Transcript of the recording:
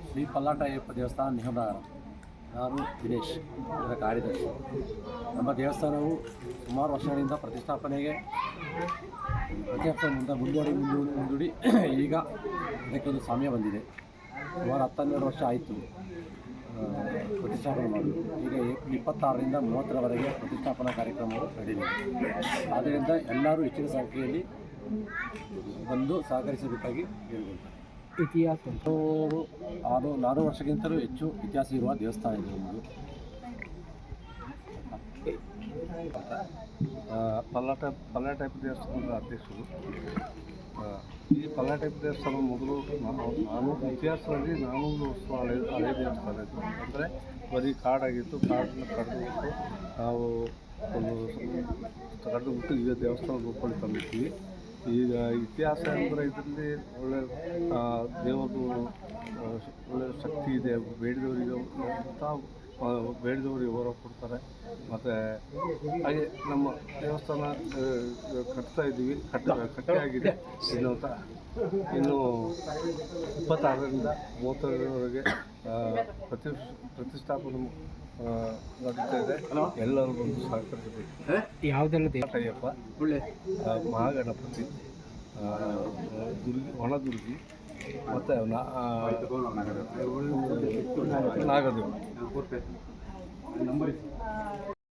ಶ್ರೀ ಪಲ್ಲಾಟ ಅಯ್ಯಪ್ಪ ದೇವಸ್ಥಾನ ನಿಗಮದ ನಾನು ದಿನೇಶ್, ಇದರ ಕಾರ್ಯದರ್ಶಿ. ನಮ್ಮ ದೇವಸ್ಥಾನವು ಸುಮಾರು ವರ್ಷಗಳಿಂದ ಪ್ರತಿಷ್ಠಾಪನೆಗೆ ಮುಂದೂಡಿ ಈಗ ಇದಕ್ಕೊಂದು ಸಮಯ ಬಂದಿದೆ. ಸುಮಾರು 12 ವರ್ಷ ಆಯಿತು ಪ್ರತಿಷ್ಠಾಪನೆ ಮಾಡಲು. ಈಗ ಏಪ್ರಿಲ್ 26ರಿಂದ 30ರವರೆಗೆ ಪ್ರತಿಷ್ಠಾಪನಾ ಕಾರ್ಯಕ್ರಮವು ನಡೆಯಲಿದೆ. ಆದ್ದರಿಂದ ಎಲ್ಲರೂ ಹೆಚ್ಚಿನ ಸಂಖ್ಯೆಯಲ್ಲಿ ಬಂದು ಸಹಕರಿಸಬೇಕಾಗಿ ಕೇಳಿಕೊಳ್ತಾರೆ. ಇತಿಹಾಸ ಅದು 4 ವರ್ಷಕ್ಕಿಂತಲೂ ಹೆಚ್ಚು ಇತಿಹಾಸ ಇರುವ ದೇವಸ್ಥಾನ ಇದೆ ನಮ್ಮದು. ಪಲ್ಲಾಟಯ್ಯಪ್ಪ ದೇವಸ್ಥಾನದ ಅಧ್ಯಕ್ಷರು. ಈ ಪಲ್ಲಾಟಯ್ಯಪ್ಪ ದೇವಸ್ಥಾನ ಮೊದಲು ನಾನು ಇತಿಹಾಸದಲ್ಲಿ 400 ವರ್ಷ ಹಳೆ ದೇವಸ್ಥಾನ ಇತ್ತು. ಅಂದರೆ ಬರೀ ಕಾಡಾಗಿತ್ತು. ಕಾಡನ್ನು ಕಡಿದುಬಿಟ್ಟು ನಾವು ಕಡಿದುಬಿಟ್ಟು ಈಗ ದೇವಸ್ಥಾನ ರೂಪದಲ್ಲಿ ತಂದಿರ್ತೀವಿ. ಈಗ ಇತಿಹಾಸ ಅಂದರೆ ಇದರಲ್ಲಿ ಒಳ್ಳೆ ದೇವರದು ಒಳ್ಳೆ ಶಕ್ತಿ ಇದೆ. ಬೇಡಿದವರಿಗೆ ಬೇಡಿದವರಿಗೆ ಗೌರವ ಕೊಡ್ತಾರೆ. ಮತ್ತು ಹಾಗೆ ನಮ್ಮ ದೇವಸ್ಥಾನ ಕಟ್ತಾ ಇದ್ದೀವಿ. ಕಟ್ಟೆಯಾಗಿದೆ. ಇನ್ನು 26ರಿಂದ 30ರವರೆಗೆ ಪ್ರತಿಷ್ಠಾಪನೆ ನಡೀತಾ ಇದೆ. ಎಲ್ಲರೂ ಬಂದು ಸಹಕರಿಸಬೇಕು. ಯಾವುದೆಲ್ಲ ಅಯ್ಯಪ್ಪ, ಮಹಾಗಣಪತಿ, ವನದುರ್ಗಿ ಮತ್ತು ನಾಗದೇವ.